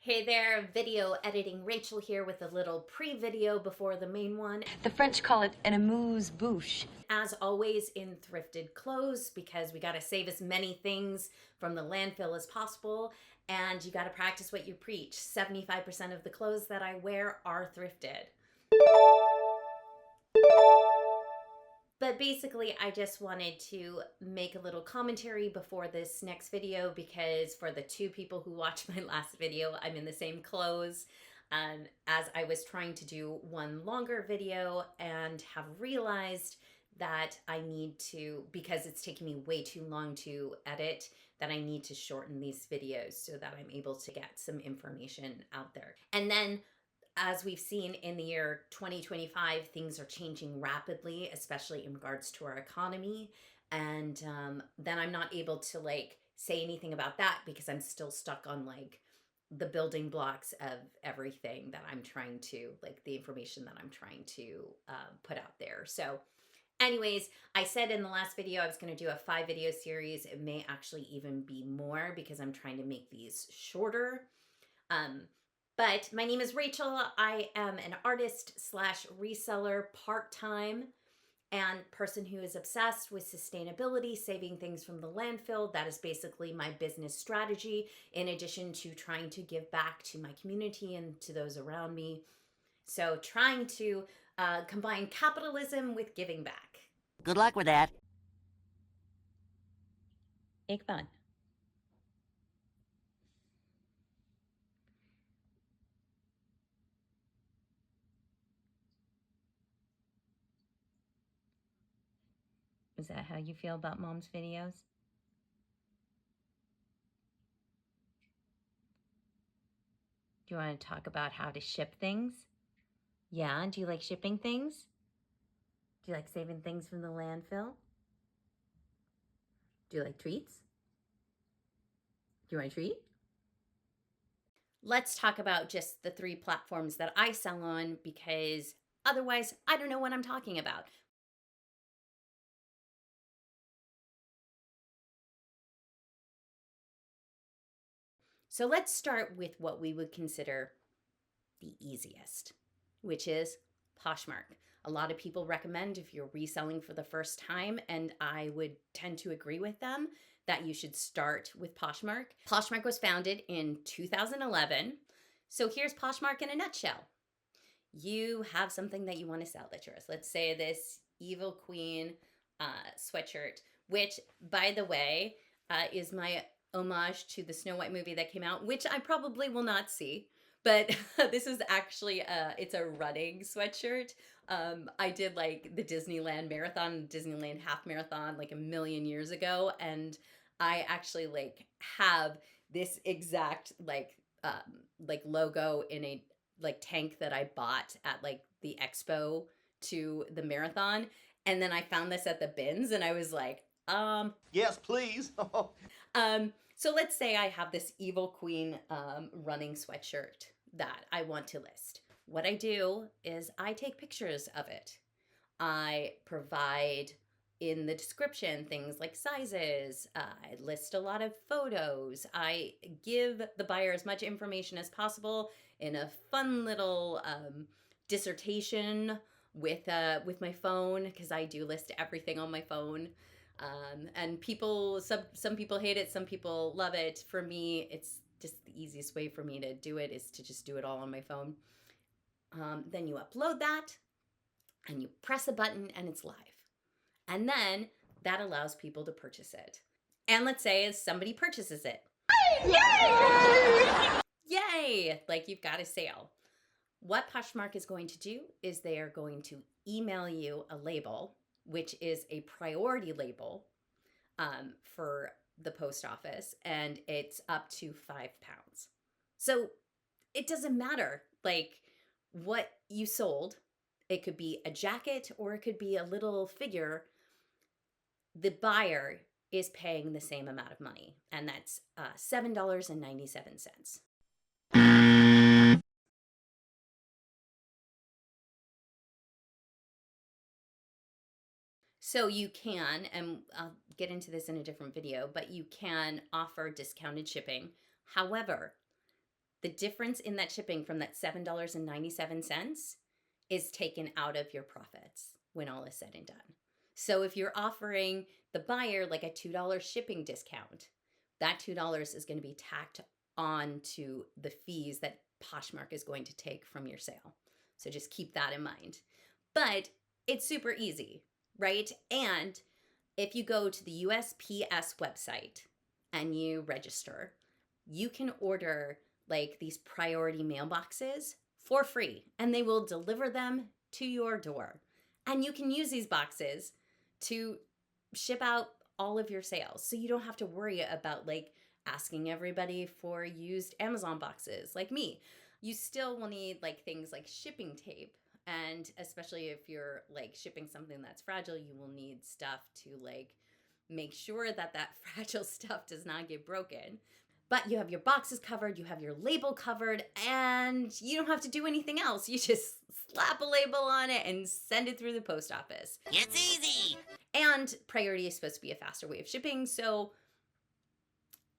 Hey there, video editing Rachel here with a little pre-video before the main one. The French call it an amuse-bouche. As always in thrifted clothes, because we gotta save as many things from the landfill as possible, and you gotta practice what you preach. 75% of the clothes that I wear are thrifted. But basically, I just wanted to make a little commentary before this next video because for the two people who watched my last video, I'm in the same clothes as I was trying to do one longer video and have realized that I need to, because it's taking me way too long to edit, that I need to shorten these videos so that I'm able to get some information out there. And then as we've seen in the year 2025, things are changing rapidly, especially in regards to our economy. And then I'm not able to say anything about that because I'm still stuck on the building blocks of everything that I'm trying to, the information that I'm trying to put out there. So anyways, I said in the last video I was going to do a 5-video series. It may actually even be more because I'm trying to make these shorter. But my name is Rachel. I am an artist slash reseller part-time and person who is obsessed with sustainability, saving things from the landfill. That is basically my business strategy, in addition to trying to give back to my community and to those around me. So trying to combine capitalism with giving back. Good luck with that. Make fun. Is that how you feel about Mom's videos? Do you want to talk about how to ship things? Yeah, do you like shipping things? Do you like saving things from the landfill? Do you like treats? Do you want a treat? Let's talk about just the 3 platforms that I sell on, because otherwise I don't know what I'm talking about. So let's start with what we would consider the easiest, which is Poshmark. A lot of people recommend, if you're reselling for the first time, and I would tend to agree with them, that you should start with Poshmark. Poshmark was founded in 2011. So here's Poshmark in a nutshell. You have something that you want to sell that's yours. Let's say this Evil Queen sweatshirt, which, by the way, is my homage to the Snow White movie that came out, which I probably will not see. But this is actually, it's a running sweatshirt. I did the Disneyland marathon, Disneyland half marathon a million years ago. And I actually have this exact logo in a tank that I bought at the expo to the marathon. And then I found this at the bins and I was like, yes, please. So let's say I have this Evil Queen running sweatshirt that I want to list. What I do is I take pictures of it. I provide in the description things like sizes. I list a lot of photos. I give the buyer as much information as possible in a fun little dissertation with my phone, because I do list everything on my phone. And some people hate it, some people love it. For me, it's just the easiest way for me to do it is to just do it all on my phone. Then you upload that and you press a button and it's live. And then that allows people to purchase it. And let's say somebody purchases it. Yay! Yay! You've got a sale. What Poshmark is going to do is they are going to email you a label, which is a priority label for the post office, and it's up to £5. So it doesn't matter what you sold. It could be a jacket or it could be a little figure. The buyer is paying the same amount of money, and that's $7.97. So you can, and I'll get into this in a different video, but you can offer discounted shipping. However, The difference in that shipping from that $7.97 is taken out of your profits when all is said and done. So if you're offering the buyer like a $2 shipping discount, that $2 is going to be tacked on to the fees that Poshmark is going to take from your sale. So just keep that in mind. But it's super easy, right? And if you go to the USPS website and you register, you can order like these priority mailboxes for free, and they will deliver them to your door. And you can use these boxes to ship out all of your sales. So you don't have to worry about like asking everybody for used Amazon boxes like me. You still will need like things like shipping tape. And especially if you're like shipping something that's fragile, you will need stuff to like make sure that that fragile stuff does not get broken. But you have your boxes covered, you have your label covered, and you don't have to do anything else. You just slap a label on it and send it through the post office. It's easy. And priority is supposed to be a faster way of shipping, so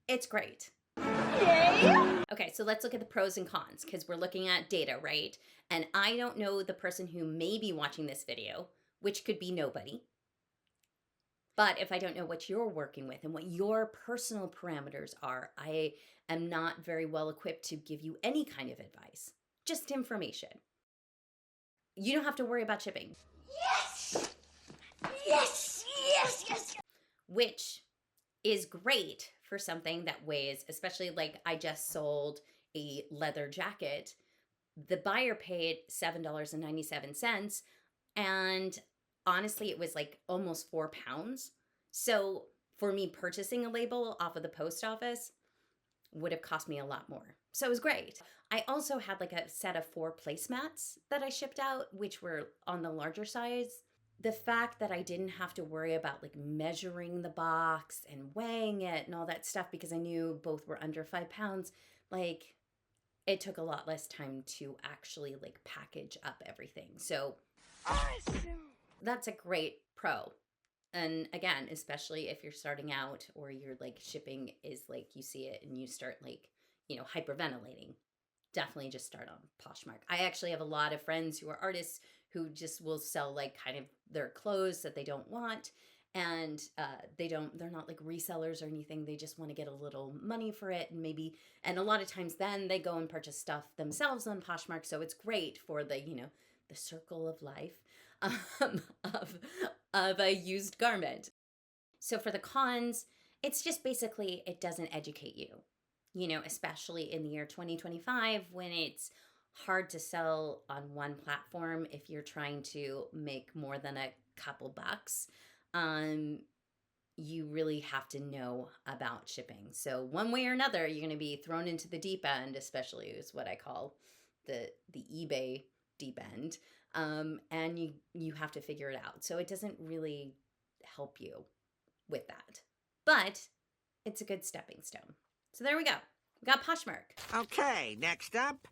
it's great. Yay! Okay, so let's look at the pros and cons, because we're looking at data, right? And I don't know the person who may be watching this video, which could be nobody. But if I don't know what you're working with and what your personal parameters are, I am not very well equipped to give you any kind of advice, just information. You don't have to worry about shipping. Yes! Yes! Yes! Yes! Which is great for something that weighs, especially like I just sold a leather jacket. The buyer paid $7.97, and honestly, it was like almost 4 pounds. So for me, purchasing a label off of the post office would have cost me a lot more. So it was great. I also had like a set of 4 placemats that I shipped out, which were on the larger size. The fact that I didn't have to worry about like measuring the box and weighing it and all that stuff, because I knew both were under 5 pounds, like it took a lot less time to actually like package up everything. So Awesome! that's a great pro. And again, especially if you're starting out or you're like shipping is like you see it and you start like, you know, hyperventilating, definitely just start on Poshmark. I actually have a lot of friends who are artists who just will sell like kind of their clothes that they don't want, and they're not like resellers or anything. They just want to get a little money for it, and a lot of times then they go and purchase stuff themselves on Poshmark. So it's great for the, you know, the circle of life of a used garment. So for the cons, it's just basically it doesn't educate you, you know, especially in the year 2025 when it's hard to sell on one platform if you're trying to make more than a couple bucks. You really have to know about shipping. So one way or another, you're going to be thrown into the deep end, especially is what I call the eBay deep end. And you have to figure it out. So it doesn't really help you with that. But it's a good stepping stone. So there we go. We got Poshmark. Okay, next up.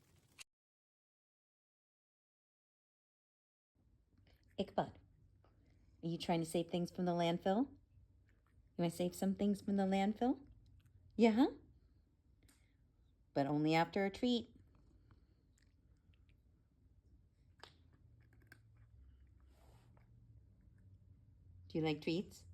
Ichabod, are you trying to save things from the landfill? You want to save some things from the landfill? Yeah? But only after a treat. Do you like treats?